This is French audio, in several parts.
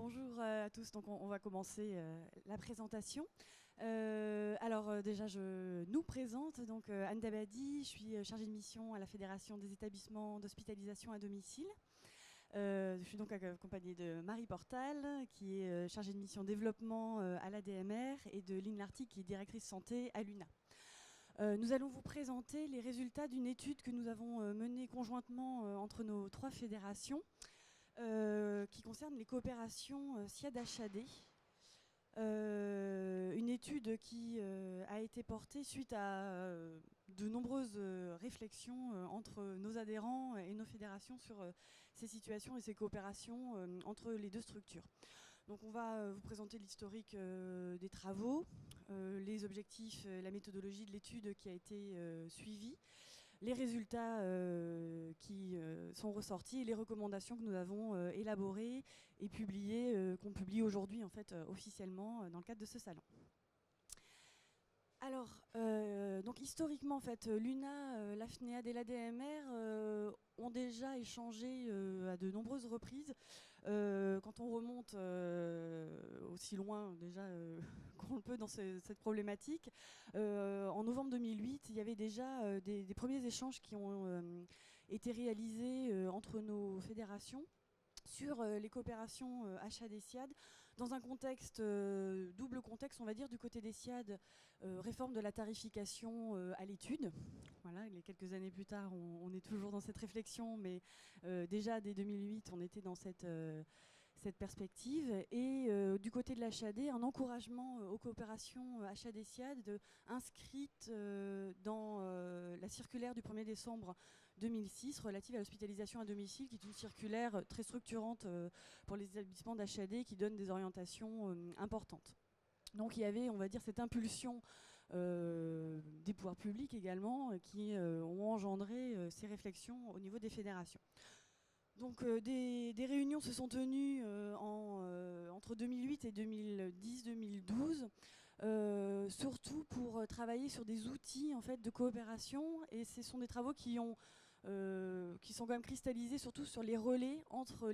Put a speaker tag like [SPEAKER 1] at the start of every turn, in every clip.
[SPEAKER 1] Bonjour à tous, donc on va commencer la présentation. Déjà je nous présente, donc Anne Dabadi, je suis chargée de mission à la Fédération des établissements d'hospitalisation à domicile. Je suis donc accompagnée de Marie Portal, qui est chargée de mission développement à l'ADMR, et de Lynn Lartigue, qui est directrice santé à l'UNA. Nous allons vous présenter les résultats d'une étude que nous avons menée conjointement entre nos 3 fédérations, qui concerne les coopérations SIAD-HAD. Une étude qui a été portée suite à de nombreuses réflexions entre nos adhérents et nos fédérations sur ces situations et ces coopérations entre les 2 structures. Donc on va vous présenter l'historique des travaux, les objectifs, la méthodologie de l'étude qui a été suivie, les résultats qui sont ressortis et les recommandations que nous avons élaborées et publiées, qu'on publie aujourd'hui en fait officiellement dans le cadre de ce salon. Alors, donc historiquement, en fait, l'UNA, l'AFNEAD et l'ADMR ont déjà échangé à de nombreuses reprises. Quand on remonte aussi loin déjà qu'on le peut dans cette problématique, en novembre 2008, il y avait déjà des premiers échanges qui ont été réalisés entre nos fédérations sur les coopérations HAD et SIAD, dans un contexte, double contexte, on va dire, du côté des SIAD, réforme de la tarification à l'étude. Voilà, les quelques années plus tard, on est toujours dans cette réflexion, mais déjà dès 2008, on était dans cette perspective. Et du côté de l'HAD, un encouragement aux coopérations HAD et SIAD inscrites dans la circulaire du 1er décembre 2006 relative à l'hospitalisation à domicile, qui est une circulaire très structurante pour les établissements d'HAD qui donne des orientations importantes. Donc il y avait, on va dire, cette impulsion des pouvoirs publics également qui ont engendré ces réflexions au niveau des fédérations. Donc des réunions se sont tenues entre 2008 et 2010-2012, surtout pour travailler sur des outils en fait, de coopération, et ce sont des travaux qui sont quand même cristallisés surtout sur les relais entre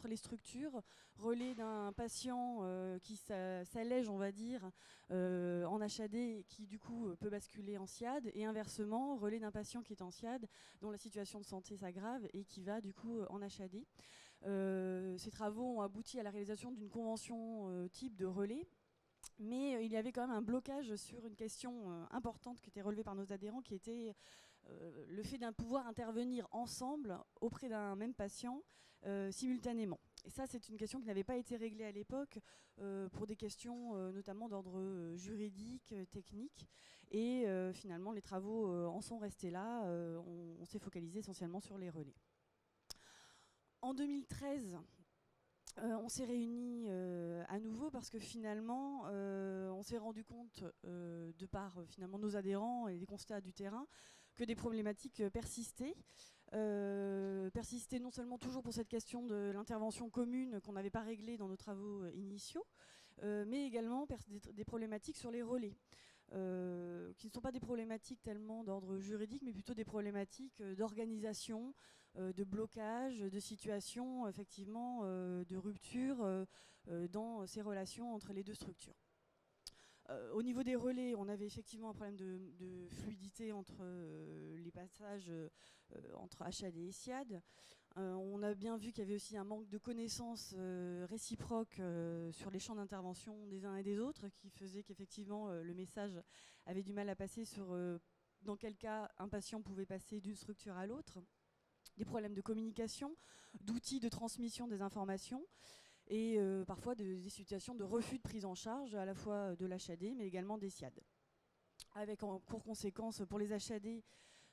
[SPEAKER 1] les structures, relais d'un patient qui s'allège, on va dire, en HAD et qui du coup peut basculer en SIAD, et inversement, relais d'un patient qui est en SIAD dont la situation de santé s'aggrave et qui va du coup en HAD. Ces travaux ont abouti à la réalisation d'une convention type de relais. Mais il y avait quand même un blocage sur une question importante qui était relevée par nos adhérents, qui était le fait d'un pouvoir intervenir ensemble auprès d'un même patient simultanément. Et ça, c'est une question qui n'avait pas été réglée à l'époque pour des questions notamment d'ordre juridique, technique. Et finalement, les travaux en sont restés là. On s'est focalisé essentiellement sur les relais. En 2013, on s'est réunis à nouveau parce que finalement, on s'est rendu compte, de par finalement nos adhérents et des constats du terrain, que des problématiques persistaient. Persistaient non seulement toujours pour cette question de l'intervention commune qu'on n'avait pas réglée dans nos travaux initiaux, mais également des problématiques sur les relais. Qui ne sont pas des problématiques tellement d'ordre juridique, mais plutôt des problématiques d'organisation, de blocage, de situation, effectivement, de rupture dans ces relations entre les 2 structures. Au niveau des relais, on avait effectivement un problème de fluidité entre les passages entre HAD et SIAD. On a bien vu qu'il y avait aussi un manque de connaissances réciproques sur les champs d'intervention des uns et des autres, qui faisait qu'effectivement le message avait du mal à passer sur dans quel cas un patient pouvait passer d'une structure à l'autre. Des problèmes de communication, d'outils de transmission des informations, et parfois des situations de refus de prise en charge à la fois de l'HAD mais également des SIAD. Avec pour conséquence pour les HAD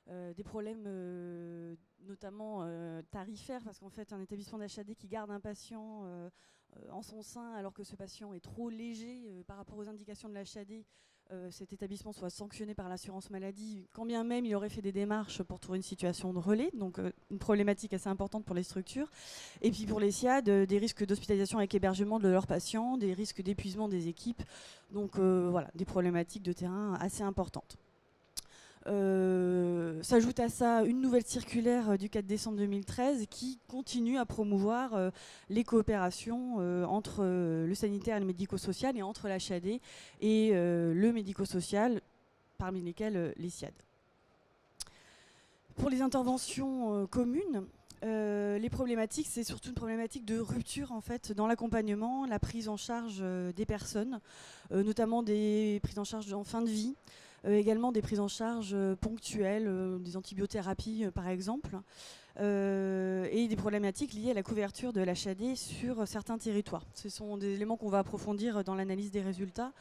[SPEAKER 1] des problèmes notamment tarifaires, parce qu'en fait un établissement d'HAD qui garde un patient en son sein alors que ce patient est trop léger par rapport aux indications de l'HAD, cet établissement soit sanctionné par l'assurance maladie, quand bien même il aurait fait des démarches pour trouver une situation de relais, donc une problématique assez importante pour les structures. Et puis pour les SIAD, des risques d'hospitalisation avec hébergement de leurs patients, des risques d'épuisement des équipes, donc voilà, des problématiques de terrain assez importantes. S'ajoute à ça une nouvelle circulaire du 4 décembre 2013 qui continue à promouvoir les coopérations entre le sanitaire et le médico-social et entre l'HAD et le médico-social, parmi lesquels les SIAD. Pour les interventions communes, les problématiques, c'est surtout une problématique de rupture en fait, dans l'accompagnement, la prise en charge des personnes, notamment des prises en charge en fin de vie, également des prises en charge ponctuelles, des antibiothérapies par exemple, et des problématiques liées à la couverture de l'HAD sur certains territoires. Ce sont des éléments qu'on va approfondir dans l'analyse des résultats.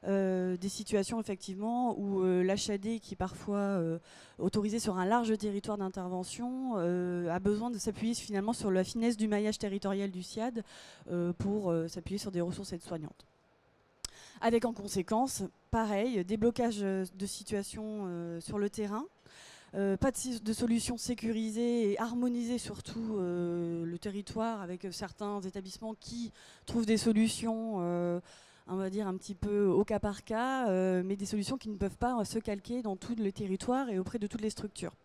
[SPEAKER 1] Des situations effectivement où l'HAD, qui est parfois autorisé sur un large territoire d'intervention, a besoin de s'appuyer finalement sur la finesse du maillage territorial du SIAD pour s'appuyer sur des ressources aides-soignantes. Avec en conséquence, pareil, des blocages de situations sur le terrain, pas de solutions sécurisées et harmonisées surtout le territoire, avec certains établissements qui trouvent des solutions on va dire un petit peu au cas par cas, mais des solutions qui ne peuvent pas se calquer dans tout le territoire et auprès de toutes les structures.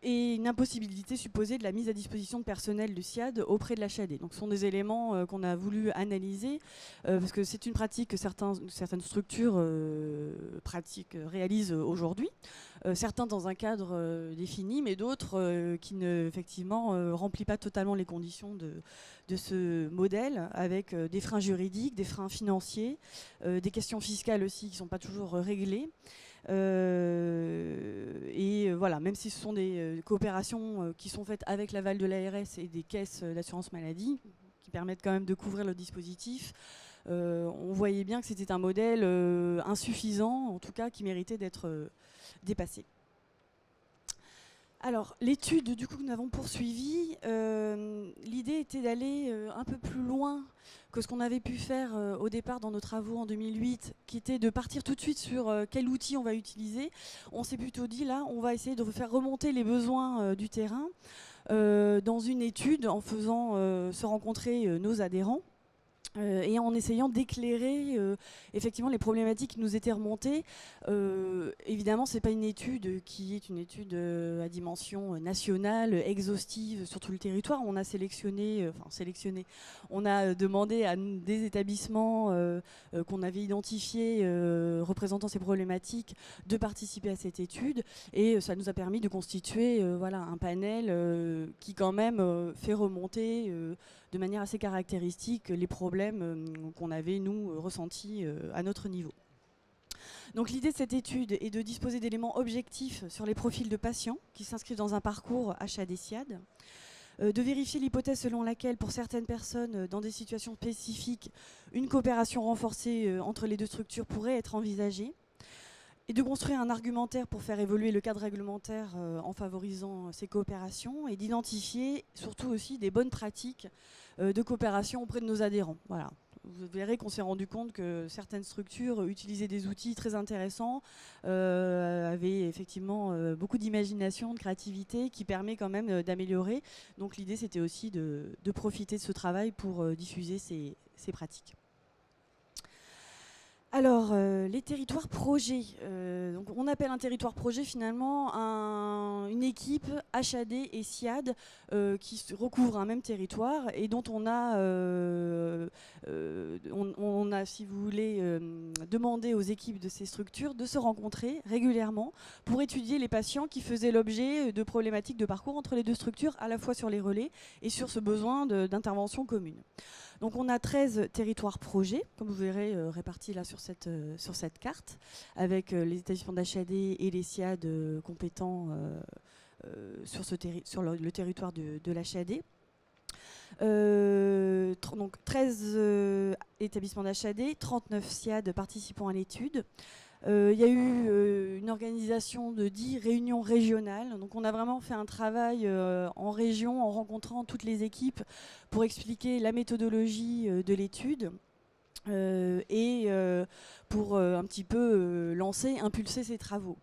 [SPEAKER 1] Et une impossibilité supposée de la mise à disposition de personnel du SIAD auprès de l'HAD. Donc ce sont des éléments qu'on a voulu analyser, parce que c'est une pratique que certaines structures réalisent aujourd'hui, certains dans un cadre défini, mais d'autres qui ne effectivement remplissent pas totalement les conditions de ce modèle, avec des freins juridiques, des freins financiers, des questions fiscales aussi qui ne sont pas toujours réglées. Et voilà, même si ce sont des coopérations qui sont faites avec l'aval de l'ARS et des caisses d'assurance maladie, qui permettent quand même de couvrir le dispositif, on voyait bien que c'était un modèle insuffisant, en tout cas qui méritait d'être dépassé. Alors, l'étude du coup que nous avons poursuivie, l'idée était d'aller un peu plus loin que ce qu'on avait pu faire au départ dans nos travaux en 2008, qui était de partir tout de suite sur quel outil on va utiliser. On s'est plutôt dit, là, on va essayer de faire remonter les besoins du terrain dans une étude en faisant se rencontrer nos adhérents. Et en essayant d'éclairer effectivement les problématiques qui nous étaient remontées. Évidemment, ce n'est pas une étude qui est une étude à dimension nationale, exhaustive sur tout le territoire. On a on a demandé à des établissements qu'on avait identifiés représentant ces problématiques de participer à cette étude. Et ça nous a permis de constituer voilà, un panel qui quand même fait remonter de manière assez caractéristique les problèmes qu'on avait, nous, ressentis à notre niveau. Donc l'idée de cette étude est de disposer d'éléments objectifs sur les profils de patients qui s'inscrivent dans un parcours HAD-SIAD, de vérifier l'hypothèse selon laquelle, pour certaines personnes dans des situations spécifiques, une coopération renforcée entre les deux structures pourrait être envisagée, et de construire un argumentaire pour faire évoluer le cadre réglementaire en favorisant ces coopérations, et d'identifier surtout aussi des bonnes pratiques de coopération auprès de nos adhérents. Voilà. Vous verrez qu'on s'est rendu compte que certaines structures utilisaient des outils très intéressants, avaient effectivement beaucoup d'imagination, de créativité, qui permet quand même d'améliorer. Donc l'idée, c'était aussi de profiter de ce travail pour diffuser ces pratiques. Alors, les territoires projets. Donc on appelle un territoire projet finalement une équipe HAD et SIAD qui recouvrent un même territoire et dont on a, si vous voulez, demandé aux équipes de ces structures de se rencontrer régulièrement pour étudier les patients qui faisaient l'objet de problématiques de parcours entre les deux structures, à la fois sur les relais et sur ce besoin d'intervention commune. Donc on a 13 territoires projets, comme vous verrez répartis là sur cette carte, avec les établissements d'HAD et les SIAD compétents sur le territoire de l'HAD. Donc 13 établissements d'HAD, 39 SIAD participant à l'étude. Il y a eu une organisation de 10 réunions régionales. Donc on a vraiment fait un travail en région en rencontrant toutes les équipes pour expliquer la méthodologie de l'étude. et pour un petit peu lancer, impulser ces travaux.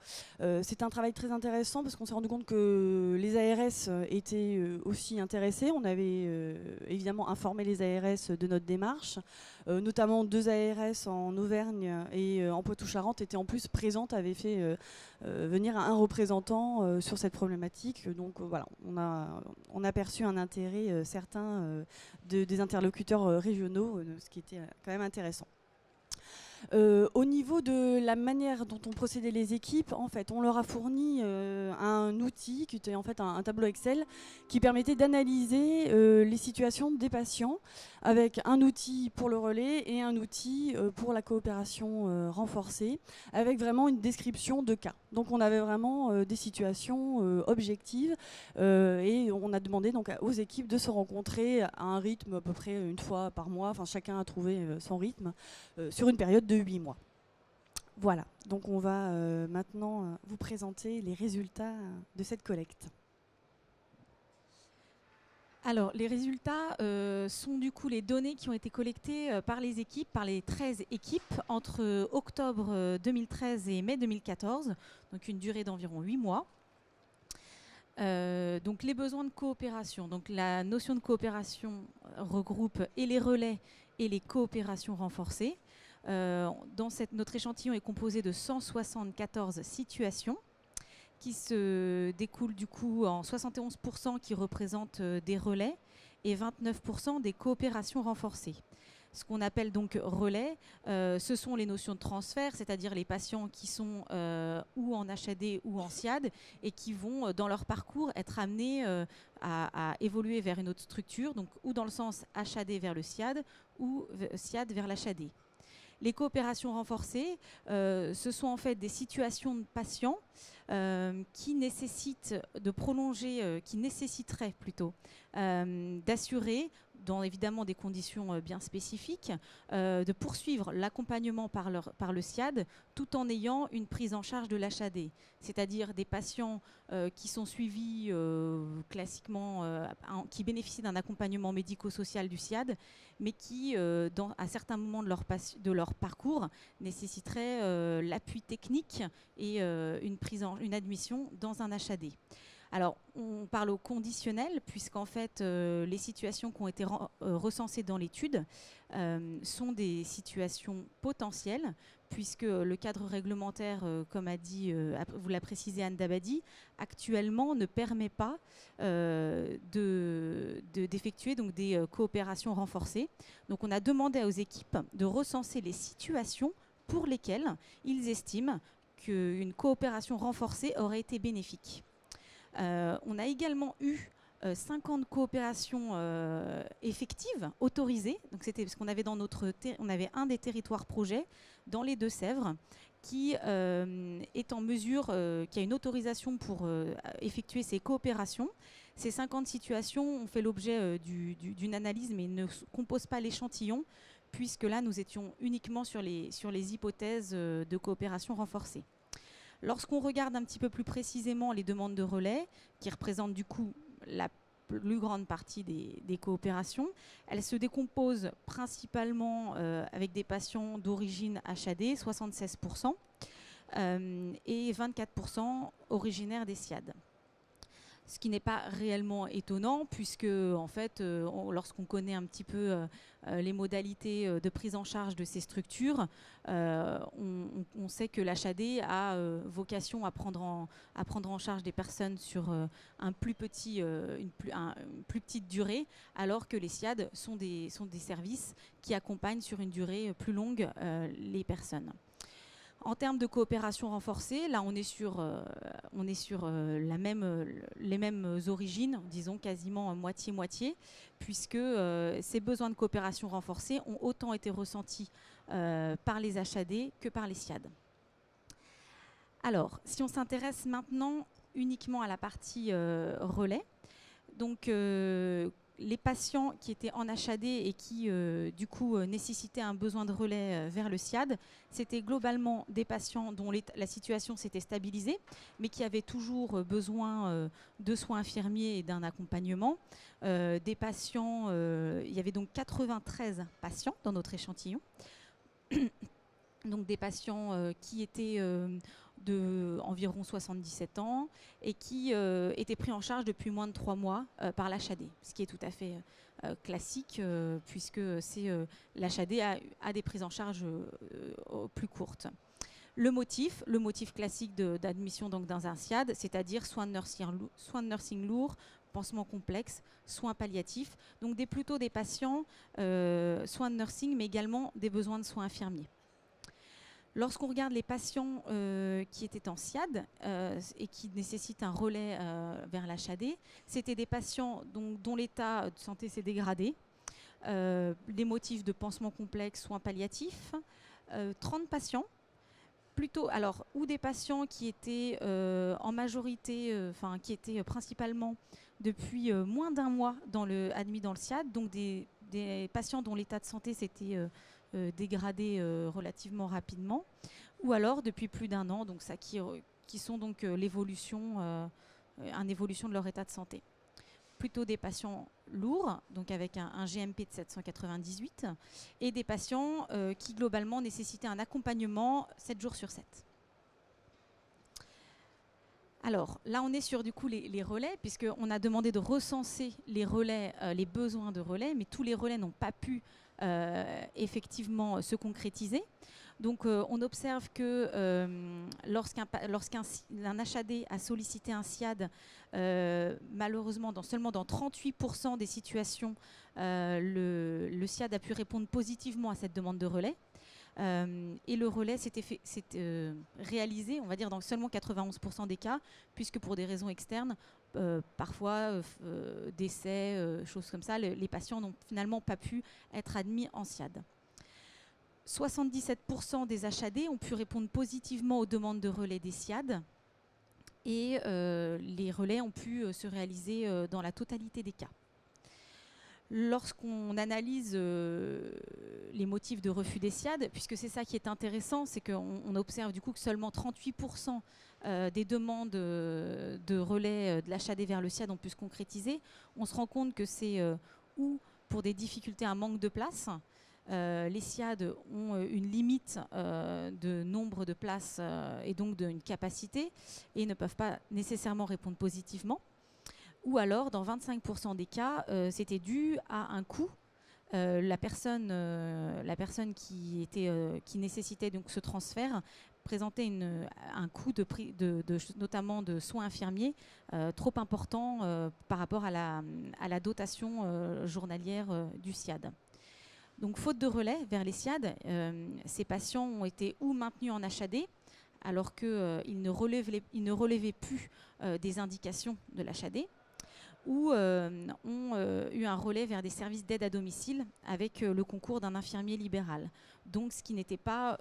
[SPEAKER 1] C'est un travail très intéressant parce qu'on s'est rendu compte que les ARS étaient aussi intéressés. On avait évidemment informé les ARS de notre démarche, notamment 2 ARS en Auvergne et en Poitou-Charentes étaient en plus présentes, avaient fait venir un représentant sur cette problématique. Donc voilà, on a perçu un intérêt certain des interlocuteurs régionaux, ce qui était quand même intéressant. Au niveau de la manière dont ont procédé les équipes, en fait, on leur a fourni un outil qui était en fait un tableau Excel qui permettait d'analyser les situations des patients avec un outil pour le relais et un outil pour la coopération renforcée, avec vraiment une description de cas. Donc on avait vraiment des situations objectives et on a demandé donc aux équipes de se rencontrer à un rythme à peu près une fois par mois. Enfin, chacun a trouvé son rythme sur une période de 8 mois. Voilà, donc on va maintenant vous présenter les résultats de cette collecte.
[SPEAKER 2] Alors, les résultats sont du coup les données qui ont été collectées par les équipes, par les 13 équipes, entre octobre 2013 et mai 2014, donc une durée d'environ 8 mois. Donc les besoins de coopération. Donc la notion de coopération regroupe et les relais et les coopérations renforcées. Notre échantillon est composé de 174 situations qui se découlent du coup en 71% qui représentent des relais et 29% des coopérations renforcées. Ce qu'on appelle donc relais, ce sont les notions de transfert, c'est-à-dire les patients qui sont ou en HAD ou en SIAD et qui vont, dans leur parcours, être amenés à évoluer vers une autre structure, donc ou dans le sens HAD vers le SIAD ou SIAD vers l'HAD. Les coopérations renforcées, ce sont en fait des situations de patients qui nécessitent de prolonger, qui nécessiteraient plutôt d'assurer, dans évidemment des conditions bien spécifiques, de poursuivre l'accompagnement par le SIAD tout en ayant une prise en charge de l'HAD. C'est-à-dire des patients qui sont suivis classiquement, qui bénéficient d'un accompagnement médico-social du SIAD, mais qui, à certains moments de leur parcours, nécessiteraient l'appui technique et une admission dans un HAD. Alors, on parle au conditionnel, puisqu'en fait, les situations qui ont été recensées dans l'étude sont des situations potentielles, puisque le cadre réglementaire, comme vous l'a précisé Anne Dabadi, actuellement ne permet pas d'effectuer donc des coopérations renforcées. Donc, on a demandé aux équipes de recenser les situations pour lesquelles ils estiment qu'une coopération renforcée aurait été bénéfique. On a également eu 50 coopérations effectives, autorisées. Donc c'était parce qu'on avait on avait un des territoires projets dans les Deux-Sèvres qui est en mesure, qui a une autorisation pour effectuer ces coopérations. Ces 50 situations ont fait l'objet d'une analyse, mais ne composent pas l'échantillon, puisque là, nous étions uniquement sur les hypothèses de coopération renforcée. Lorsqu'on regarde un petit peu plus précisément les demandes de relais, qui représentent du coup la plus grande partie des coopérations, elles se décomposent principalement avec des patients d'origine HAD, 76%, et 24% originaires des SIAD. Ce qui n'est pas réellement étonnant, puisque en fait, lorsqu'on connaît un petit peu les modalités de prise en charge de ces structures, on sait que l'HAD a vocation à prendre en charge des personnes sur une plus petite durée, alors que les SIAD sont des services qui accompagnent sur une durée plus longue les personnes. En termes de coopération renforcée, là on est sur les mêmes origines, disons quasiment moitié-moitié, puisque ces besoins de coopération renforcée ont autant été ressentis par les HAD que par les SIAD. Alors, si on s'intéresse maintenant uniquement à la partie relais, donc les patients qui étaient en HAD et qui, du coup, nécessitaient un besoin de relais vers le SIAD, c'était globalement des patients dont la situation s'était stabilisée, mais qui avaient toujours besoin de soins infirmiers et d'un accompagnement. Des patients, il y avait donc 93 patients dans notre échantillon. Donc des patients qui étaient de environ 77 ans et qui étaient pris en charge depuis moins de 3 mois par l'HAD, ce qui est tout à fait classique puisque l'HAD a des prises en charge plus courtes. Le motif classique d'admission dans un SIAD, c'est-à-dire soins de nursing lourds, pansement complexe, soins palliatifs, donc plutôt des patients soins de nursing, mais également des besoins de soins infirmiers. Lorsqu'on regarde les patients qui étaient en SIAD et qui nécessitent un relais vers l'HAD, c'était des patients dont l'état de santé s'est dégradé, des motifs de pansement complexe, soins palliatifs, 30 patients, ou des patients qui étaient en majorité, qui étaient principalement depuis moins d'un mois admis dans le SIAD, donc des patients dont l'état de santé s'était dégradé relativement rapidement, ou alors depuis plus d'un an, donc ça qui sont donc l'évolution de leur état de santé. Plutôt des patients lourds, donc avec un GMP de 798, et des patients qui globalement nécessitaient un accompagnement 7 jours sur 7. Alors là, on est sur du coup les relais, puisqu'on a demandé de recenser les relais, les besoins de relais, mais tous les relais n'ont pas pu effectivement se concrétiser. Donc on observe que lorsqu'un HAD a sollicité un SIAD, malheureusement seulement dans 38% des situations, le SIAD a pu répondre positivement à cette demande de relais. Et le relais s'est réalisé, on va dire, dans seulement 91% des cas, puisque pour des raisons externes, parfois décès, choses comme ça, les patients n'ont finalement pas pu être admis en SIAD. 77% des HAD ont pu répondre positivement aux demandes de relais des SIAD, et les relais ont pu se réaliser dans la totalité des cas. Lorsqu'on analyse les motifs de refus des SIAD, puisque c'est ça qui est intéressant, c'est qu'on observe du coup que seulement 38% des demandes de relais de l'HAD vers le SIAD ont pu se concrétiser, on se rend compte que c'est ou pour des difficultés, un manque de place. Les SIAD ont une limite de nombre de places et donc d'une capacité, et ne peuvent pas nécessairement répondre positivement. Ou alors, dans 25% des cas, c'était dû à un coût. La personne qui nécessitait donc ce transfert présentait un coût notamment de soins infirmiers trop important par rapport à la dotation journalière du SIAD. Donc, faute de relais vers les SIAD, ces patients ont été ou maintenus en HAD, alors qu'ils ne relevaient plus des indications de l'HAD, ou ont eu un relais vers des services d'aide à domicile avec le concours d'un infirmier libéral. Donc, ce qui n'était pas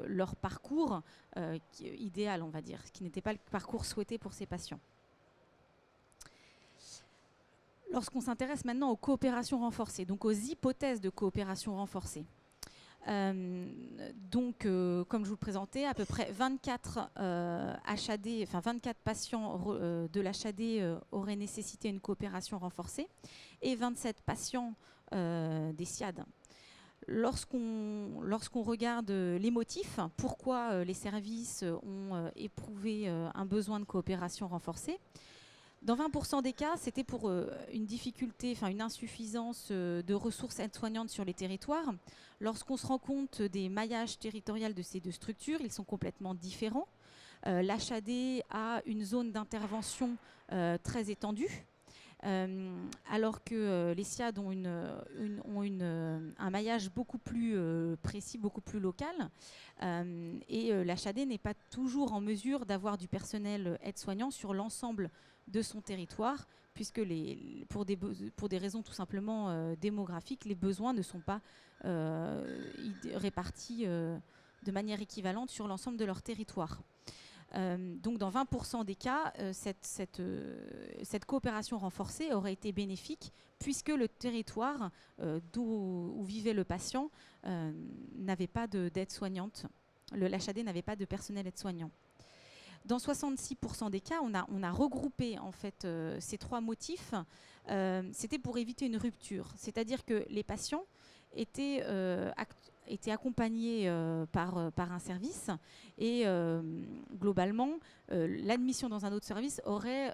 [SPEAKER 2] leur parcours idéal, on va dire, ce qui n'était pas le parcours souhaité pour ces patients. Lorsqu'on s'intéresse maintenant aux coopérations renforcées, donc aux hypothèses de coopération renforcée, comme je vous le présentais, à peu près 24 24 patients de l'HAD auraient nécessité une coopération renforcée et 27 patients des SIAD. Lorsqu'on regarde les motifs, pourquoi les services ont éprouvé un besoin de coopération renforcée, dans 20% des cas, c'était pour une difficulté, une insuffisance de ressources aides-soignantes sur les territoires. Lorsqu'on se rend compte des maillages territoriaux de ces deux structures, ils sont complètement différents. L'HAD a une zone d'intervention très étendue, alors que les SIAD ont un maillage beaucoup plus précis, beaucoup plus local. Et l'HAD n'est pas toujours en mesure d'avoir du personnel aide-soignant sur l'ensemble de son territoire, puisque pour des raisons tout simplement démographiques, les besoins ne sont pas répartis de manière équivalente sur l'ensemble de leur territoire. Donc dans 20% des cas, cette coopération renforcée aurait été bénéfique puisque le territoire où vivait le patient n'avait pas d'aide-soignante. L'HAD n'avait pas de personnel aide-soignant. Dans 66% des cas, on a regroupé en fait ces trois motifs. C'était pour éviter une rupture, c'est-à-dire que les patients étaient accompagnés par un service et globalement, l'admission dans un autre service aurait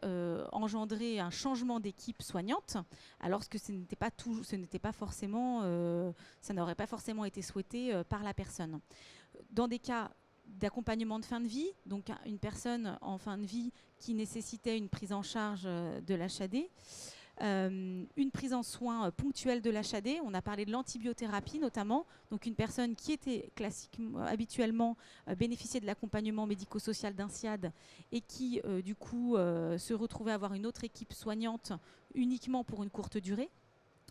[SPEAKER 2] engendré un changement d'équipe soignante, alors que ça n'aurait pas forcément été souhaité par la personne. Dans des cas d'accompagnement de fin de vie, donc une personne en fin de vie qui nécessitait une prise en charge de l'HAD, une prise en soins ponctuelle de l'HAD, on a parlé de l'antibiothérapie notamment, donc une personne qui était habituellement bénéficiait de l'accompagnement médico-social d'un SIAD et qui du coup se retrouvait à avoir une autre équipe soignante uniquement pour une courte durée,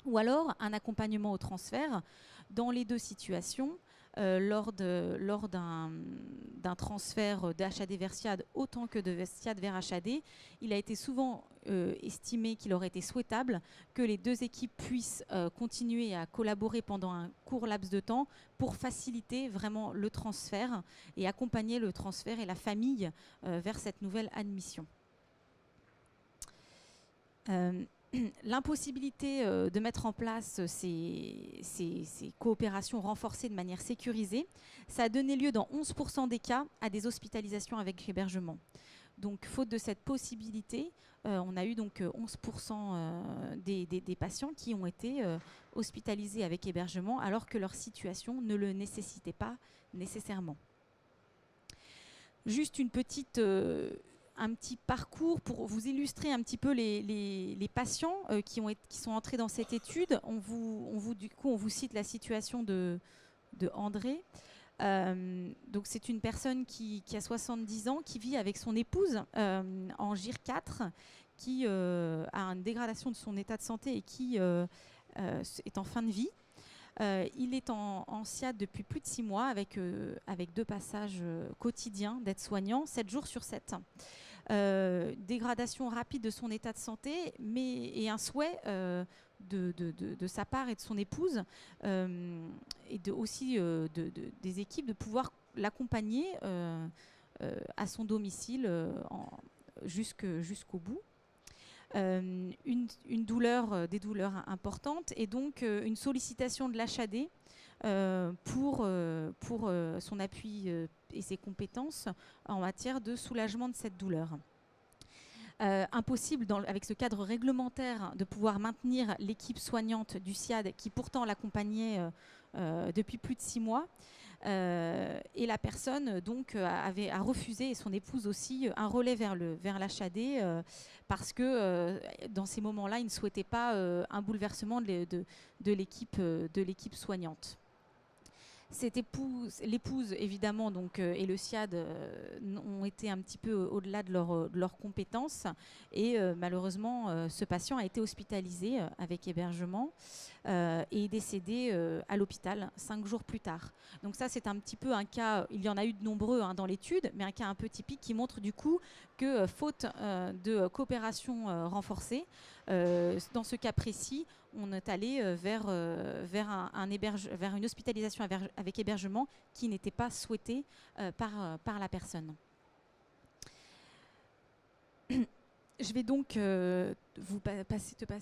[SPEAKER 2] ou alors un accompagnement au transfert. Dans les deux situations, lors d'un transfert d'HAD vers SIAD autant que de SIAD vers HAD, il a été souvent estimé qu'il aurait été souhaitable que les deux équipes puissent continuer à collaborer pendant un court laps de temps pour faciliter vraiment le transfert et accompagner le transfert et la famille vers cette nouvelle admission. L'impossibilité de mettre en place ces coopérations renforcées de manière sécurisée, ça a donné lieu dans 11% des cas à des hospitalisations avec hébergement. Donc, faute de cette possibilité, on a eu donc 11% des patients qui ont été hospitalisés avec hébergement alors que leur situation ne le nécessitait pas nécessairement. Juste un petit parcours pour vous illustrer un petit peu les patients qui sont entrés dans cette étude. On vous cite la situation de André. Donc c'est une personne qui a 70 ans, qui vit avec son épouse en GIR 4, qui a une dégradation de son état de santé et qui est en fin de vie. Il est en SIAD depuis plus de 6 mois avec 2 passages quotidiens d'aide-soignant, 7 jours sur 7. Dégradation rapide de son état de santé, et un souhait de sa part et de son épouse et aussi des équipes de pouvoir l'accompagner à son domicile jusqu'au bout. Des douleurs importantes et donc une sollicitation de l'HAD pour son appui et ses compétences en matière de soulagement de cette douleur. Impossible avec ce cadre réglementaire de pouvoir maintenir l'équipe soignante du SIAD qui pourtant l'accompagnait depuis plus de 6 mois. Et la personne donc a refusé, et son épouse aussi, un relais vers l'HAD parce que dans ces moments-là, il ne souhaitait pas un bouleversement de l'équipe soignante. L'épouse évidemment donc, et le SIAD ont été un petit peu au-delà de leurs compétences et malheureusement ce patient a été hospitalisé avec hébergement et est décédé à l'hôpital 5 jours plus tard. Donc ça c'est un petit peu un cas, il y en a eu de nombreux dans l'étude, mais un cas un peu typique qui montre du coup que faute de coopération renforcée, dans ce cas précis, on est allé vers une hospitalisation avec hébergement qui n'était pas souhaitée par la personne. Je vais donc te passer la parole.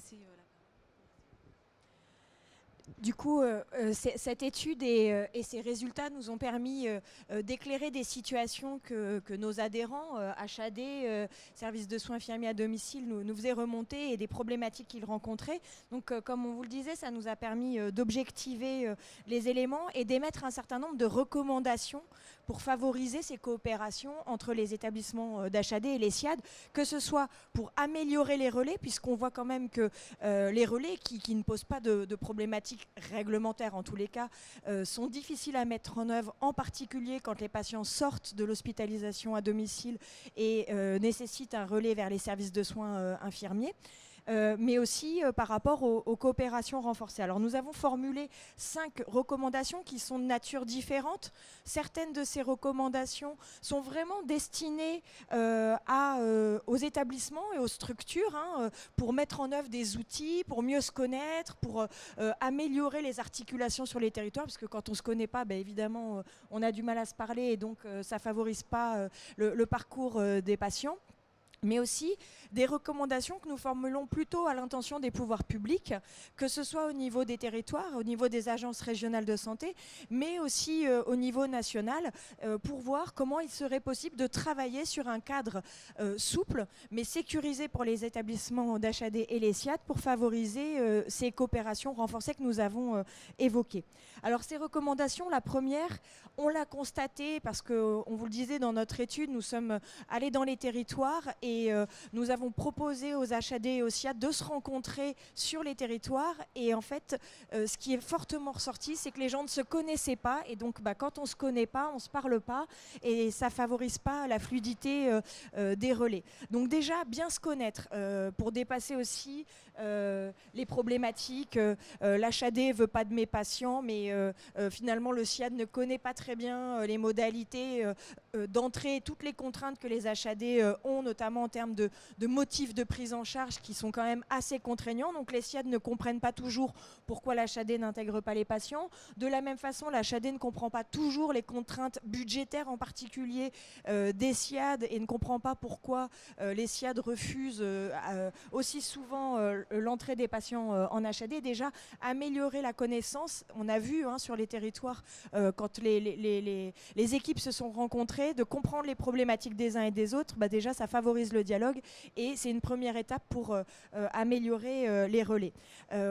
[SPEAKER 3] Du coup, cette étude et ses résultats nous ont permis d'éclairer des situations que nos adhérents, HAD, services de soins infirmiers à domicile, nous faisaient remonter et des problématiques qu'ils rencontraient. Donc, comme on vous le disait, ça nous a permis d'objectiver les éléments et d'émettre un certain nombre de recommandations pour favoriser ces coopérations entre les établissements d'HAD et les SIAD, que ce soit pour améliorer les relais, puisqu'on voit quand même que les relais qui ne posent pas de problématiques réglementaires en tous les cas, sont difficiles à mettre en œuvre, en particulier quand les patients sortent de l'hospitalisation à domicile et nécessitent un relais vers les services de soins infirmiers. mais aussi par rapport aux coopérations renforcées. Alors nous avons formulé 5 recommandations qui sont de nature différente. Certaines de ces recommandations sont vraiment destinées aux établissements et aux structures pour mettre en œuvre des outils, pour mieux se connaître, pour améliorer les articulations sur les territoires, parce que quand on ne se connaît pas, évidemment, on a du mal à se parler et donc ça ne favorise pas le parcours des patients. Mais aussi des recommandations que nous formulons plutôt à l'intention des pouvoirs publics, que ce soit au niveau des territoires, au niveau des agences régionales de santé, mais aussi au niveau national, pour voir comment il serait possible de travailler sur un cadre souple, mais sécurisé pour les établissements d'HAD et les SIAD, pour favoriser ces coopérations renforcées que nous avons évoquées. Alors ces recommandations, la première, on l'a constaté parce qu'on vous le disait dans notre étude, nous sommes allés dans les territoires et nous avons proposé aux HAD et aux SIAD de se rencontrer sur les territoires. Et en fait, ce qui est fortement ressorti, c'est que les gens ne se connaissaient pas. Et donc, quand on ne se connaît pas, on ne se parle pas. Et ça ne favorise pas la fluidité des relais. Donc déjà, bien se connaître pour dépasser aussi les problématiques. L'HAD ne veut pas de mes patients, mais finalement, le SIAD ne connaît pas très bien les modalités d'entrée, toutes les contraintes que les HAD ont, notamment en termes de motifs de prise en charge qui sont quand même assez contraignants. Donc les SIAD ne comprennent pas toujours pourquoi l'HAD n'intègre pas les patients. De la même façon, l'HAD ne comprend pas toujours les contraintes budgétaires, en particulier des SIAD, et ne comprend pas pourquoi les SIAD refusent aussi souvent l'entrée des patients en HAD. Déjà, améliorer la connaissance, on a vu sur les territoires, quand les équipes se sont rencontrées, de comprendre les problématiques des uns et des autres, déjà ça favorise le dialogue et c'est une première étape pour améliorer les relais.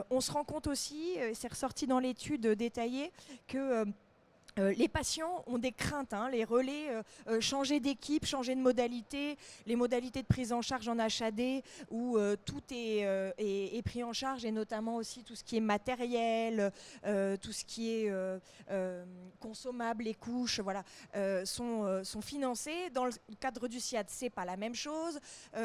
[SPEAKER 3] On se rend compte aussi, c'est ressorti dans l'étude détaillée, que les patients ont des craintes, les relais, changer d'équipe, changer de modalité, les modalités de prise en charge en HAD où tout est pris en charge, et notamment aussi tout ce qui est matériel, tout ce qui est consommable, les couches, voilà, sont financés. Dans le cadre du SIAD, c'est pas la même chose.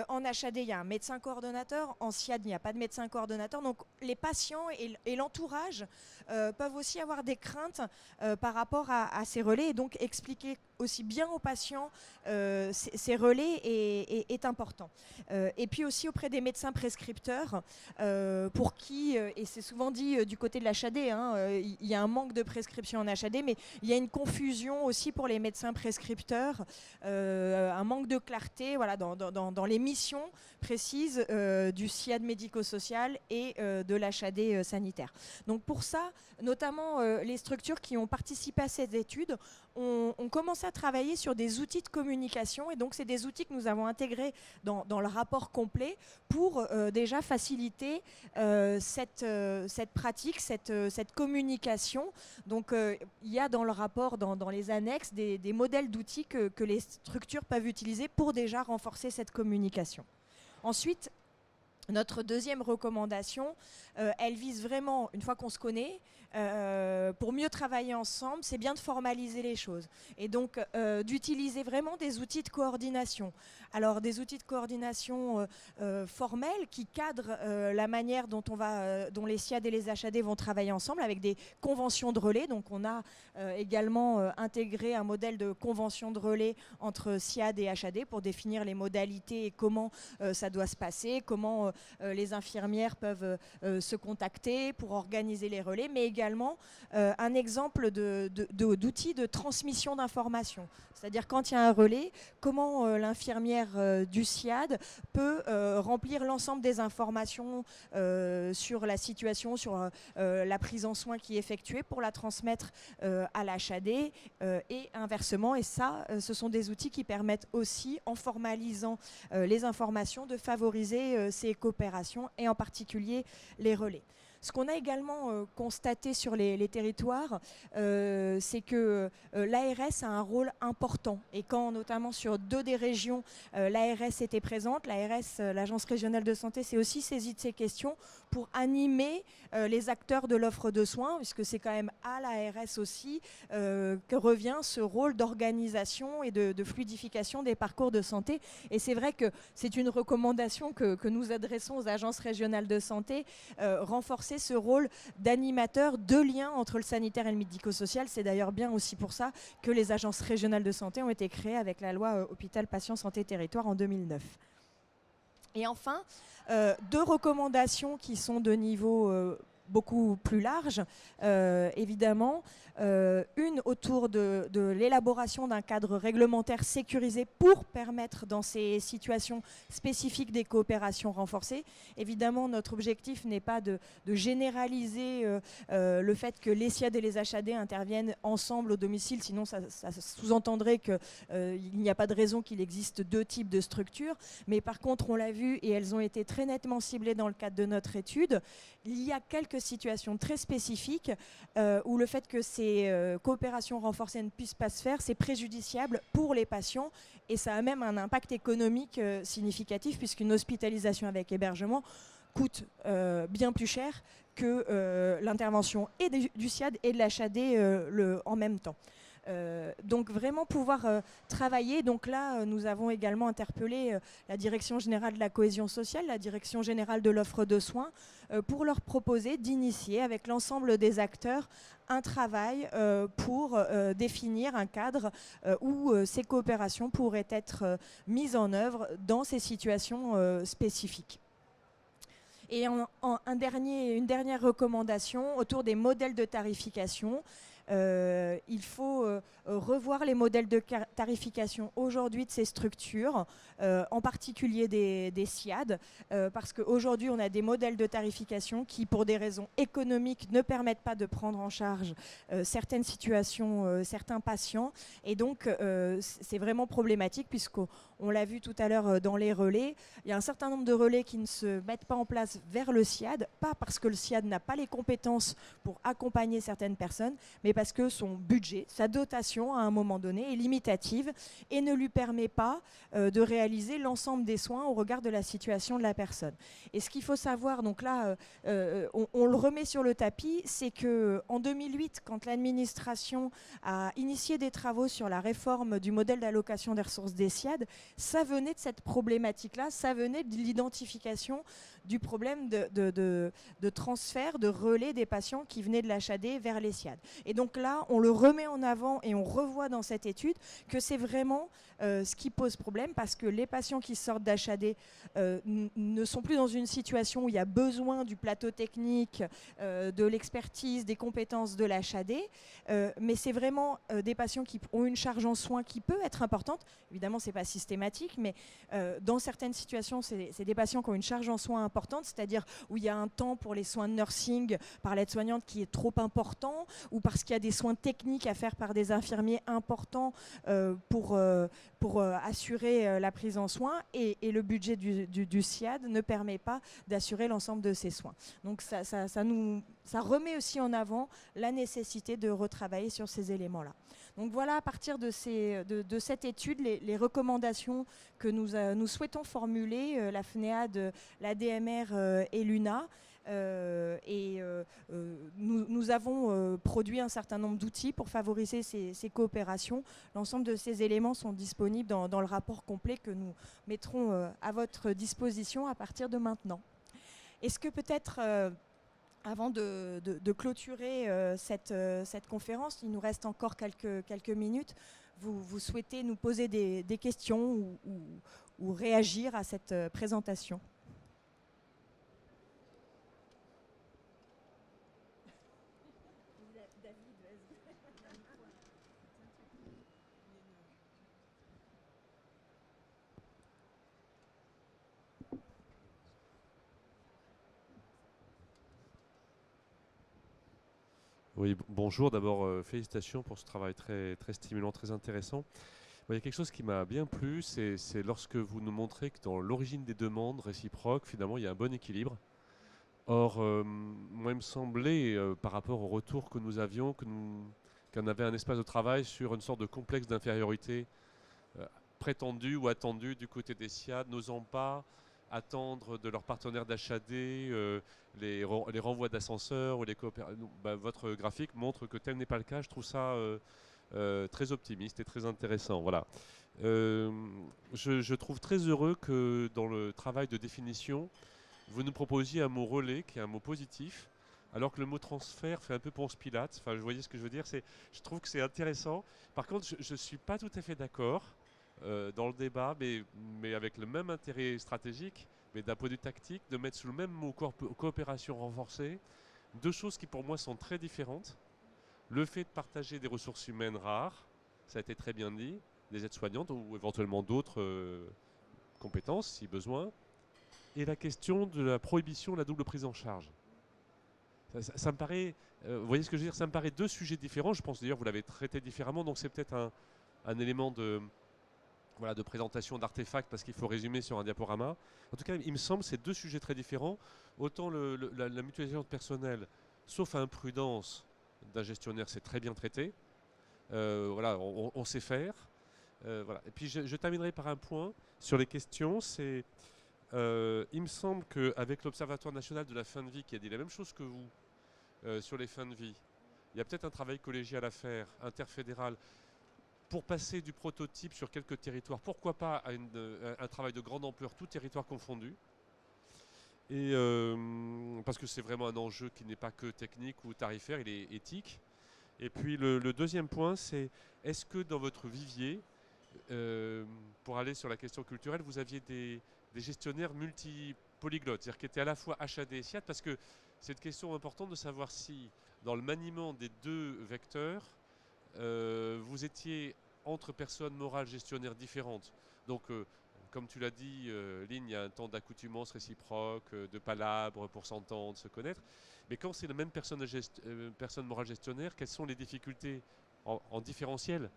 [SPEAKER 3] En HAD, il y a un médecin coordonnateur. En SIAD, il n'y a pas de médecin coordonnateur. Donc les patients et l'entourage peuvent aussi avoir des craintes par rapport à ces relais, et donc expliquer aussi bien aux patients ces relais est important. Et puis aussi auprès des médecins prescripteurs, pour qui, et c'est souvent dit du côté de l'HAD, il y a un manque de prescription en HAD, mais il y a une confusion aussi pour les médecins prescripteurs, un manque de clarté, voilà, dans les missions précises du SIAD médico-social et de l'HAD sanitaire. Donc pour ça, notamment les structures qui ont participé à cette étude ont commencé à travailler sur des outils de communication, et donc c'est des outils que nous avons intégrés dans le rapport complet pour déjà faciliter cette pratique, cette communication. Donc il y a dans le rapport, dans les annexes, des modèles d'outils que les structures peuvent utiliser pour déjà renforcer cette communication. Ensuite, notre deuxième recommandation, elle vise vraiment, une fois qu'on se connaît, pour mieux travailler ensemble, c'est bien de formaliser les choses et donc d'utiliser vraiment des outils de coordination. Alors des outils de coordination formels qui cadrent la manière dont les SIAD et les HAD vont travailler ensemble, avec des conventions de relais. Donc on a également intégré un modèle de convention de relais entre SIAD et HAD pour définir les modalités et comment ça doit se passer, comment les infirmières peuvent se contacter pour organiser les relais, mais également un exemple d'outils de transmission d'informations. C'est-à-dire quand il y a un relais, comment l'infirmière du SIAD peut remplir l'ensemble des informations sur la situation, sur la prise en soin qui est effectuée, pour la transmettre à l'HAD et inversement. Et ça, ce sont des outils qui permettent aussi, en formalisant les informations, de favoriser ces coopérations et en particulier les relais. Ce qu'on a également constaté sur les territoires, c'est que l'ARS a un rôle important. Et quand, notamment sur 2 des régions, l'ARS était présente, l'ARS, l'Agence régionale de santé, s'est aussi saisie de ces questions pour animer les acteurs de l'offre de soins, puisque c'est quand même à l'ARS aussi que revient ce rôle d'organisation et de fluidification des parcours de santé. Et c'est vrai que c'est une recommandation que nous adressons aux agences régionales de santé, renforcer ce rôle d'animateur, de lien entre le sanitaire et le médico-social. C'est d'ailleurs bien aussi pour ça que les agences régionales de santé ont été créées avec la loi Hôpital Patient Santé Territoire en 2009. Et enfin, 2 recommandations qui sont de niveau beaucoup plus large, évidemment. Une autour de l'élaboration d'un cadre réglementaire sécurisé pour permettre dans ces situations spécifiques des coopérations renforcées. Évidemment, notre objectif n'est pas de généraliser le fait que les SIAD et les HAD interviennent ensemble au domicile, sinon ça sous-entendrait qu'il n'y a pas de raison qu'il existe 2 types de structures. Mais par contre, on l'a vu et elles ont été très nettement ciblées dans le cadre de notre étude. Il y a quelques situations très spécifiques où le fait que ces coopérations renforcées ne puissent pas se faire, c'est préjudiciable pour les patients et ça a même un impact économique significatif puisqu'une hospitalisation avec hébergement coûte bien plus cher que l'intervention et du SIAD et de l'HAD en même temps. Donc vraiment pouvoir travailler. Donc là, nous avons également interpellé la Direction générale de la cohésion sociale, la Direction générale de l'offre de soins, pour leur proposer d'initier avec l'ensemble des acteurs un travail pour définir un cadre où ces coopérations pourraient être mises en œuvre dans ces situations spécifiques. Et une dernière recommandation autour des modèles de tarification. Il faut revoir les modèles de tarification aujourd'hui de ces structures, en particulier des SIAD, parce qu'aujourd'hui on a des modèles de tarification qui, pour des raisons économiques, ne permettent pas de prendre en charge certaines situations, certains patients, et donc c'est vraiment problématique puisqu'on l'a vu tout à l'heure dans les relais, il y a un certain nombre de relais qui ne se mettent pas en place vers le SIAD, pas parce que le SIAD n'a pas les compétences pour accompagner certaines personnes, mais parce que son budget, sa dotation à un moment donné est limitative et ne lui permet pas de réaliser l'ensemble des soins au regard de la situation de la personne. Et ce qu'il faut savoir, donc là, on le remet sur le tapis, c'est qu'en 2008, quand l'administration a initié des travaux sur la réforme du modèle d'allocation des ressources des SIAD, ça venait de cette problématique-là, ça venait de l'identification du problème de transfert, de relais des patients qui venaient de l'HAD vers les SIAD. Et donc là, on le remet en avant et on revoit dans cette étude que c'est vraiment ce qui pose problème parce que les patients qui sortent d'HAD ne sont plus dans une situation où il y a besoin du plateau technique, de l'expertise, des compétences de l'HAD, mais c'est vraiment des patients qui ont une charge en soins qui peut être importante. Évidemment, ce n'est pas systématique, mais dans certaines situations, c'est des patients qui ont une charge en soins importante, c'est-à-dire où il y a un temps pour les soins de nursing par l'aide-soignante qui est trop important, ou parce qu'il y a des soins techniques à faire par des infirmiers importants pour assurer la prise en soins, et le budget du SIAD ne permet pas d'assurer l'ensemble de ces soins. Donc ça remet aussi en avant la nécessité de retravailler sur ces éléments-là. Donc voilà, à partir de cette étude, les recommandations que nous souhaitons formuler, la FNEAD, la DMR et l'UNA. Nous avons produit un certain nombre d'outils pour favoriser ces coopérations. L'ensemble de ces éléments sont disponibles dans le rapport complet que nous mettrons à votre disposition à partir de maintenant. Est-ce que peut-être, avant de clôturer cette conférence, il nous reste encore quelques minutes, vous souhaitez nous poser des questions ou réagir à cette présentation ?
[SPEAKER 4] Oui, bonjour. D'abord, félicitations pour ce travail très, très stimulant, très intéressant. Il y a quelque chose qui m'a bien plu, c'est lorsque vous nous montrez que dans l'origine des demandes réciproques, finalement, il y a un bon équilibre. Or, moi, il me semblait, par rapport au retour que nous avions, qu'on avait un espace de travail sur une sorte de complexe d'infériorité prétendu ou attendu du côté des SIAD, n'osant pas attendre de leurs partenaires d'HAD les renvois d'ascenseurs ou les coopérations. Votre graphique montre que tel n'est pas le cas. Je trouve ça très optimiste et très intéressant. Voilà. Je trouve très heureux que dans le travail de définition, vous nous proposiez un mot relais qui est un mot positif, alors que le mot transfert fait un peu Ponce Pilate. Enfin, vous voyez ce que je veux dire. Je trouve que c'est intéressant. Par contre, je ne suis pas tout à fait d'accord dans le débat, mais avec le même intérêt stratégique, mais d'un point de vue tactique, de mettre sous le même mot coopération renforcée deux choses qui pour moi sont très différentes. Le fait de partager des ressources humaines rares, ça a été très bien dit, des aides-soignantes ou éventuellement d'autres compétences si besoin, et la question de la prohibition de la double prise en charge. Ça me paraît, vous voyez ce que je veux dire, ça me paraît deux sujets différents. Je pense d'ailleurs que vous l'avez traité différemment, donc c'est peut-être un élément de présentation d'artefacts parce qu'il faut résumer sur un diaporama. En tout cas, il me semble que c'est deux sujets très différents. Autant la mutualisation de personnel, sauf à imprudence d'un gestionnaire, c'est très bien traité. On sait faire. Et puis je terminerai par un point sur les questions. Il me semble qu'avec l'Observatoire national de la fin de vie, qui a dit la même chose que vous sur les fins de vie, il y a peut-être un travail collégial à faire, interfédéral, pour passer du prototype sur quelques territoires. Pourquoi pas à un travail de grande ampleur, tout territoire confondu. Et parce que c'est vraiment un enjeu qui n'est pas que technique ou tarifaire, il est éthique. Et puis le deuxième point, c'est est-ce que dans votre vivier, pour aller sur la question culturelle, vous aviez des gestionnaires multipolyglottes, c'est-à-dire qui étaient à la fois HAD et SIAD, parce que c'est une question importante de savoir si, dans le maniement des deux vecteurs, vous étiez entre personnes morales gestionnaires différentes. Donc, comme tu l'as dit, Lynn, il y a un temps d'accoutumance réciproque, de palabres pour s'entendre, se connaître. Mais quand c'est la même personne morale gestionnaire, quelles sont les difficultés en différentiel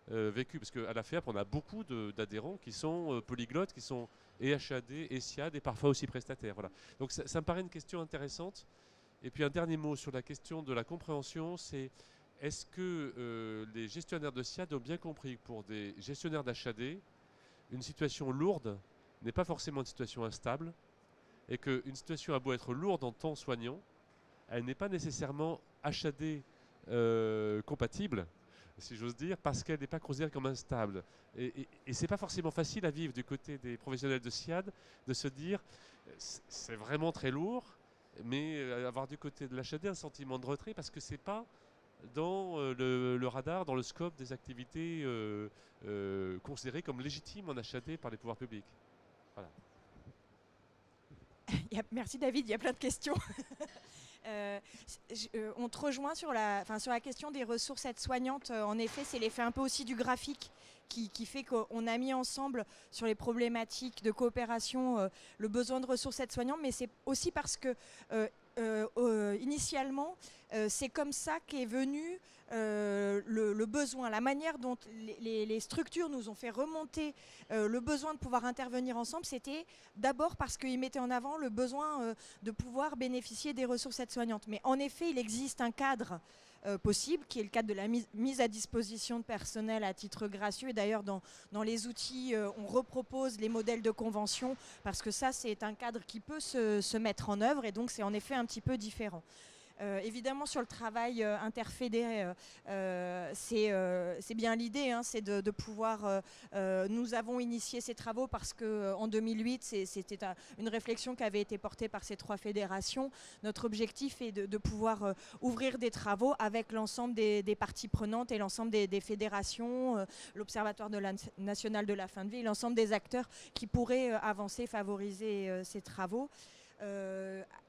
[SPEAKER 4] vécues? Parce qu'à la FEAP, on a beaucoup d'adhérents qui sont polyglottes, qui sont et HAD, et SIAD, et parfois aussi prestataires. Voilà. Donc ça me paraît une question intéressante. Et puis un dernier mot sur la question de la compréhension, c'est est-ce que les gestionnaires de SIAD ont bien compris que pour des gestionnaires d'HAD, une situation lourde n'est pas forcément une situation instable, et qu'une situation a beau être lourde en temps soignant, elle n'est pas nécessairement HAD compatible, si j'ose dire, parce qu'elle n'est pas considérée comme instable. Et c'est pas forcément facile à vivre du côté des professionnels de SIAD, de se dire c'est vraiment très lourd, mais avoir du côté de l'HAD un sentiment de retrait, parce que c'est pas dans le radar, dans le scope des activités considérées comme légitimes en HAD par les pouvoirs publics. Voilà.
[SPEAKER 3] Merci David, il y a plein de questions. On te rejoint sur la question des ressources aides-soignantes. En effet, c'est l'effet un peu aussi du graphique qui fait qu'on a mis ensemble sur les problématiques de coopération le besoin de ressources aides-soignantes, mais c'est aussi parce que initialement, c'est comme ça qu'est venu le besoin, la manière dont les structures nous ont fait remonter le besoin de pouvoir intervenir ensemble, c'était d'abord parce qu'ils mettaient en avant le besoin de pouvoir bénéficier des ressources aides-soignantes. Mais en effet, il existe un cadre possible, qui est le cadre de la mise à disposition de personnel à titre gracieux. Et d'ailleurs, dans les outils, on repropose les modèles de convention, parce que ça, c'est un cadre qui peut se mettre en œuvre, et donc c'est en effet un petit peu différent. Évidemment, sur le travail interfédéré, c'est bien l'idée, hein, c'est de pouvoir... nous avons initié ces travaux parce qu'en 2008, c'était une réflexion qui avait été portée par ces trois fédérations. Notre objectif est de pouvoir ouvrir des travaux avec l'ensemble des parties prenantes et l'ensemble des fédérations, l'Observatoire national de la fin de vie, l'ensemble des acteurs qui pourraient avancer, favoriser ces travaux.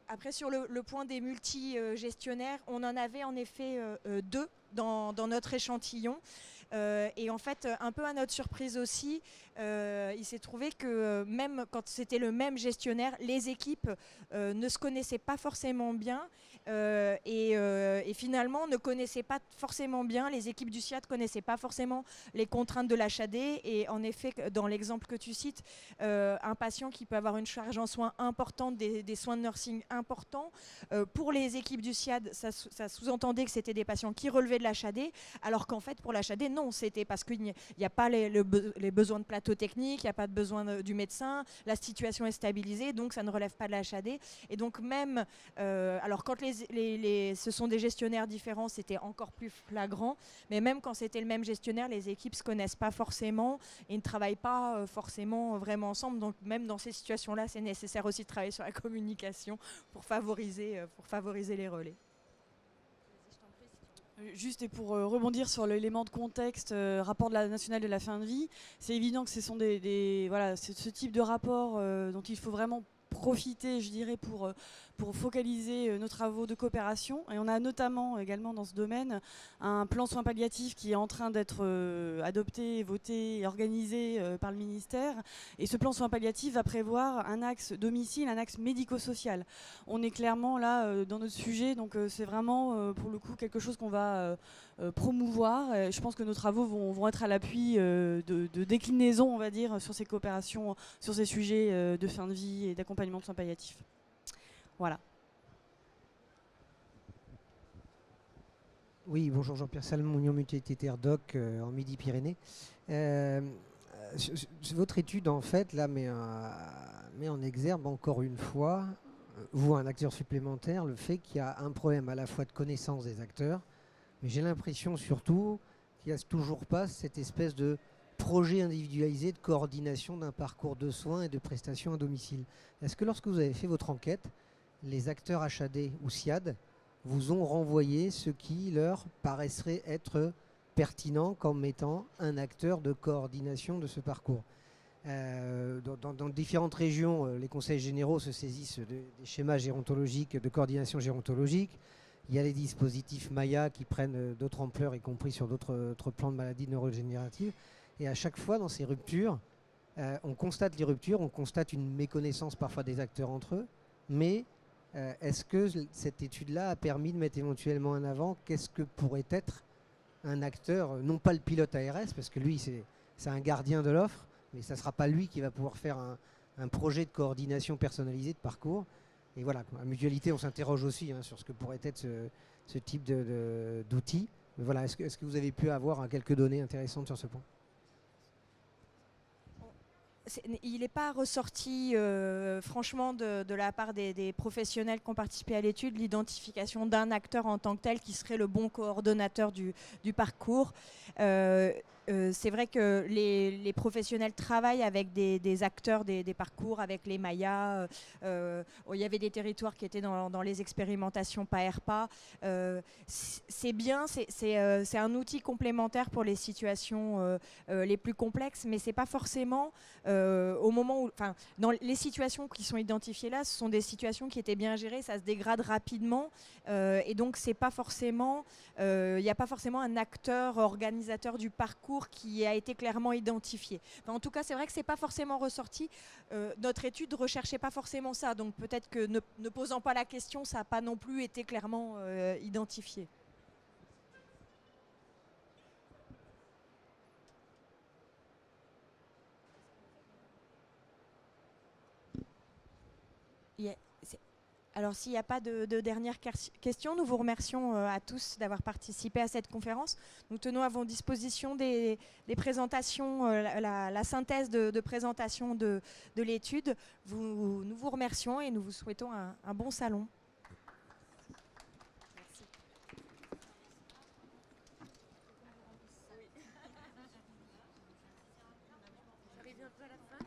[SPEAKER 3] Après, sur le point des multi-gestionnaires, on en avait en effet deux dans notre échantillon. Et en fait, un peu à notre surprise aussi, il s'est trouvé que même quand c'était le même gestionnaire, les équipes ne se connaissaient pas forcément bien. et finalement ne connaissaient pas forcément bien, les équipes du SIAD ne connaissaient pas forcément les contraintes de l'HAD. Et en effet, dans l'exemple que tu cites, un patient qui peut avoir une charge en soins importante, des soins de nursing importants, pour les équipes du SIAD, ça sous-entendait que c'était des patients qui relevaient de l'HAD, alors qu'en fait pour l'HAD, non, c'était parce qu'il n'y a pas les besoins de plateau technique, il n'y a pas de besoin du médecin, la situation est stabilisée, donc ça ne relève pas de l'HAD. Et donc même, alors quand ce sont des gestionnaires différents, c'était encore plus flagrant, mais même quand c'était le même gestionnaire, les équipes ne se connaissent pas forcément et ne travaillent pas forcément vraiment ensemble. Donc même dans ces situations-là, c'est nécessaire aussi de travailler sur la communication pour favoriser les relais.
[SPEAKER 1] Juste et pour rebondir sur l'élément de contexte, rapport de la nationale de la fin de vie, c'est évident que ce sont voilà, c'est ce type de rapport dont il faut vraiment profiter, je dirais, pour focaliser nos travaux de coopération. Et on a notamment également dans ce domaine un plan soins palliatifs qui est en train d'être adopté, voté et organisé par le ministère. Et ce plan soins palliatifs va prévoir un axe domicile, un axe médico-social. On est clairement là dans notre sujet, donc c'est vraiment pour le coup quelque chose qu'on va promouvoir. Et je pense que nos travaux vont être à l'appui de déclinaison, on va dire, sur ces coopérations, sur ces sujets de fin de vie et d'accompagnement de soins palliatifs. Voilà.
[SPEAKER 5] Oui, bonjour, Jean-Pierre Salmon, Union Mutualité Terre Doc en Midi-Pyrénées. Votre étude, en fait, là, met en exergue encore une fois, vous, un acteur supplémentaire, le fait qu'il y a un problème à la fois de connaissance des acteurs, mais j'ai l'impression surtout qu'il n'y a toujours pas cette espèce de projet individualisé de coordination d'un parcours de soins et de prestations à domicile. Est-ce que lorsque vous avez fait votre enquête, les acteurs HAD ou SIAD vous ont renvoyé ce qui leur paraîtrait être pertinent comme étant un acteur de coordination de ce parcours? Dans différentes régions, les conseils généraux se saisissent des schémas gérontologiques, de coordination gérontologique. Il y a les dispositifs Maya qui prennent d'autres ampleurs, y compris sur d'autres plans de maladies neurodégénératives. Et à chaque fois, dans ces ruptures, on constate les ruptures, on constate une méconnaissance parfois des acteurs entre eux, mais est-ce que cette étude-là a permis de mettre éventuellement en avant qu'est-ce que pourrait être un acteur, non pas le pilote ARS, parce que lui, c'est un gardien de l'offre, mais ça ne sera pas lui qui va pouvoir faire un projet de coordination personnalisé de parcours. Et voilà, à Mutualité, on s'interroge aussi sur ce que pourrait être ce type d'outils. Mais voilà, est-ce que vous avez pu avoir quelques données intéressantes sur ce point?
[SPEAKER 3] Il n'est pas ressorti, franchement, de la part des professionnels qui ont participé à l'étude, l'identification d'un acteur en tant que tel qui serait le bon coordonnateur du parcours. C'est vrai que les professionnels travaillent avec des acteurs des parcours, avec les Mayas. Il y avait des territoires qui étaient dans les expérimentations PAERPA. C'est bien, c'est un outil complémentaire pour les situations les plus complexes, mais c'est pas forcément au moment où, dans les situations qui sont identifiées là, ce sont des situations qui étaient bien gérées, ça se dégrade rapidement, et donc c'est pas forcément, il n'y a pas forcément un acteur organisateur du parcours qui a été clairement identifié. En tout cas, c'est vrai que c'est pas forcément ressorti. Notre étude ne recherchait pas forcément ça, donc peut-être que ne posant pas la question, ça n'a pas non plus été clairement identifié. Alors, s'il n'y a pas de dernières questions, nous vous remercions à tous d'avoir participé à cette conférence. Nous tenons à vos dispositions des présentations, la synthèse de présentation de l'étude. Nous vous remercions et nous vous souhaitons un bon salon. Merci. J'arrive un peu à la fin.